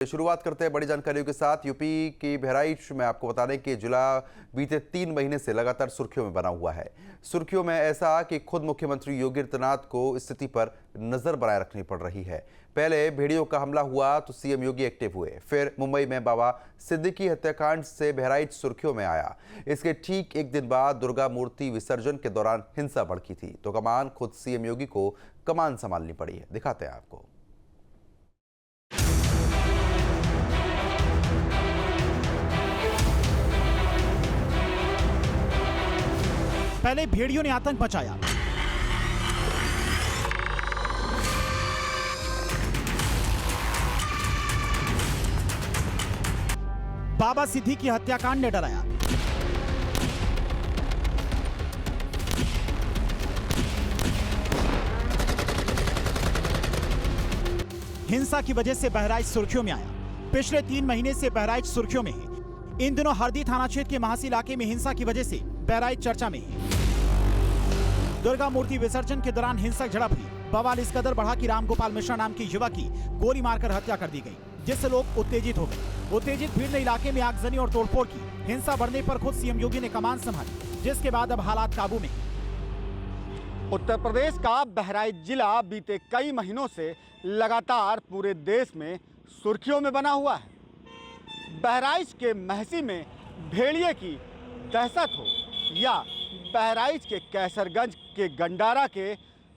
शुरुआत करते हैं बड़ी जानकारियों के साथ। यूपी की बहराइच में आपको बता दें कि जिला बीते 3 महीने से लगातार सुर्खियों में बना हुआ है। सुर्खियों में ऐसा कि खुद मुख्यमंत्री योगी आदित्यनाथ को स्थिति पर नजर बनाए रखनी पड़ रही है। पहले भेड़ियों का हमला हुआ तो सीएम योगी एक्टिव हुए, फिर मुंबई में बाबा सिद्दीकी हत्याकांड से बहराइच सुर्खियों में आया। इसके ठीक एक दिन बाद दुर्गा मूर्ति विसर्जन के दौरान हिंसा भड़की थी तो कमान खुद सीएम योगी को कमान संभालनी पड़ी है। दिखाते हैं आपको। पहले भेड़ियों ने आतंक मचाया, बाबा सिद्दीकी हत्याकांड ने डराया, हिंसा की वजह से बहराइच सुर्खियों में आया। पिछले 3 महीने से बहराइच सुर्खियों में है। इन दिनों हरदी थाना क्षेत्र के महासी इलाके में हिंसा की वजह से बहराइच चर्चा में है। दुर्गा मूर्ति विसर्जन के दौरान हिंसक झड़प हुई। बवाल इस कदर बढ़ा कि रामगोपाल मिश्रा नाम की युवक की गोली मारकर हत्या कर दी गई, जिससे लोग उत्तेजित हो गए। उत्तेजित भीड़ ने इलाके में आगजनी और तोड़फोड़ की। हिंसा बढ़ने पर खुद सीएम योगी ने कमान संभाली, जिसके बाद अब हालात काबू में। उत्तर प्रदेश का बहराइच जिला बीते कई महीनों से लगातार पूरे देश में सुर्खियों में बना हुआ है। बहराइच के महसी में भेड़िए की दहशत हो या बहराइच के कैसरगंज के गंडारा के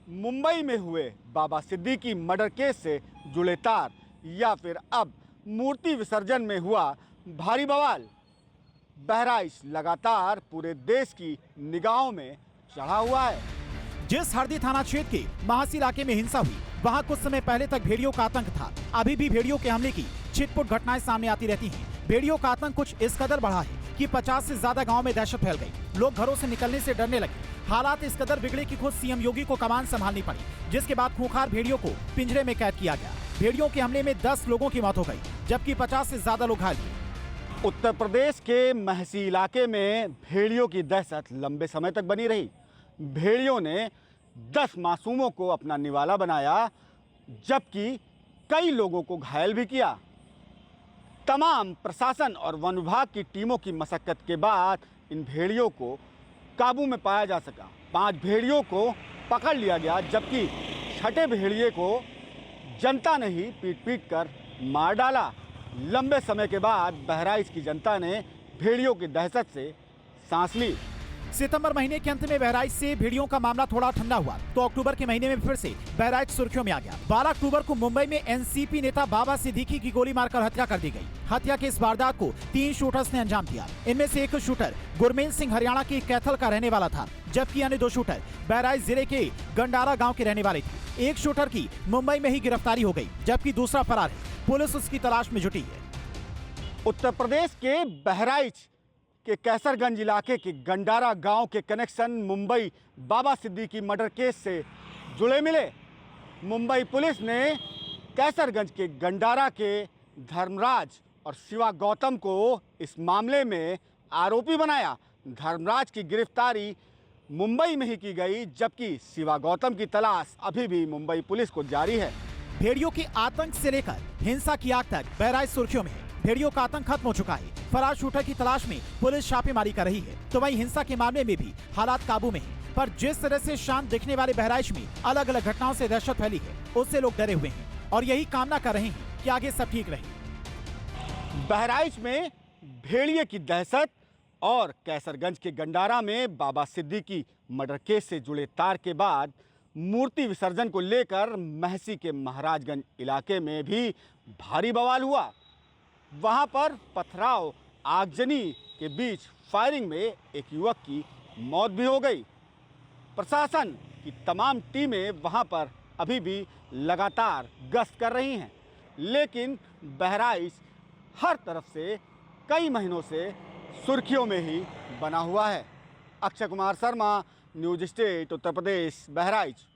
मुंबई में हुए बाबा सिद्दीकी मर्डर केस से जुड़े तार या फिर अब मूर्ति विसर्जन में हुआ भारी बवाल, बहराइच लगातार पूरे देश की निगाहों में चढ़ा हुआ है। जिस हरदी थाना क्षेत्र के महासी इलाके में हिंसा हुई, वहां कुछ समय पहले तक भेड़ियों का आतंक था। अभी भी भेड़ियों के हमले की छिटपुट घटनाएं सामने आती रहती हैं। भेड़ियों का आतंक कुछ इस कदर बढ़ा है कि 50 से ज्यादा गांव में दहशत फैल गई। लोग घरों से निकलने से डरने लगे। हालात इस कदर बिगड़े कि खुद सीएम योगी को कमान संभालनी पड़ी, जिसके बाद खूंखार भेड़ियों को पिंजरे में कैद किया गया। भेड़ियों के हमले में 10 लोगों की मौत हो गई, जबकि 50 से ज्यादा लोग घायल हुए। उत्तर प्रदेश के महसी इलाके में भेड़ियों की दहशत लंबे समय तक बनी रही। भेड़ियों ने 10 मासूमों को अपना निवाला बनाया, जबकि कई लोगों को घायल भी किया। तमाम प्रशासन और वन विभाग की टीमों की मशक्कत के बाद इन भेड़ियों को काबू में पाया जा सका। 5 भेड़ियों को पकड़ लिया गया, जबकि 6ठे भेड़िए को जनता ने ही पीट कर मार डाला। लंबे समय के बाद बहराइच की जनता ने भेड़ियों की दहशत से सांस ली। सितंबर महीने के अंत में बहराइच से भेड़ियों का मामला थोड़ा ठंडा हुआ तो अक्टूबर के महीने में फिर से बहराइच सुर्खियों में आ गया। 12 अक्टूबर को मुंबई में एनसीपी नेता बाबा सिद्दीकी की गोली मारकर हत्या कर दी गई। हत्या के इस वारदात को 3 शूटर्स ने अंजाम दिया। इनमें से एक शूटर गुरमेल सिंह हरियाणा के कैथल का रहने वाला था, जबकि अन्य 2 शूटर बहराइच जिले के गंडारा गाँव के रहने वाले थे। एक शूटर की मुंबई में ही गिरफ्तारी हो गई, जबकि दूसरा फरार है। पुलिस उसकी तलाश में जुटी है। उत्तर प्रदेश के बहराइच के कैसरगंज इलाके के गंडारा गांव के कनेक्शन मुंबई बाबा सिद्दीकी मर्डर केस से जुड़े मिले। मुंबई पुलिस ने कैसरगंज के गंडारा के धर्मराज और शिवा गौतम को इस मामले में आरोपी बनाया। धर्मराज की गिरफ्तारी मुंबई में ही की गई, जबकि शिवा गौतम की तलाश अभी भी मुंबई पुलिस को जारी है। भेड़ियों के आतंक से लेकर हिंसा की आग तक बहराइच सुर्खियों में है। भेड़ियों का आतंक खत्म हो चुका है। फरार शूटर की तलाश में पुलिस छापेमारी कर रही है, तो वहीं हिंसा के मामले में भी हालात काबू में है। पर जिस तरह से शांत दिखने वाले बहराइच में अलग अलग घटनाओं से दहशत फैली है, उससे लोग डरे हुए हैं और यही कामना कर रहे हैं कि आगे सब ठीक रहे। बहराइच में भेड़िए की दहशत और कैसरगंज के गंडारा में बाबा सिद्दीकी मर्डर केस से जुड़े तार के बाद मूर्ति विसर्जन को लेकर महसी के महाराजगंज इलाके में भी भारी बवाल हुआ। वहां पर पथराव, आगजनी के बीच फायरिंग में एक युवक की मौत भी हो गई। प्रशासन की तमाम टीमें वहां पर अभी भी लगातार गश्त कर रही हैं, लेकिन बहराइच हर तरफ से कई महीनों से सुर्खियों में ही बना हुआ है। Akshay Kumar Sharma, news state, Uttar Pradesh, Bahraich.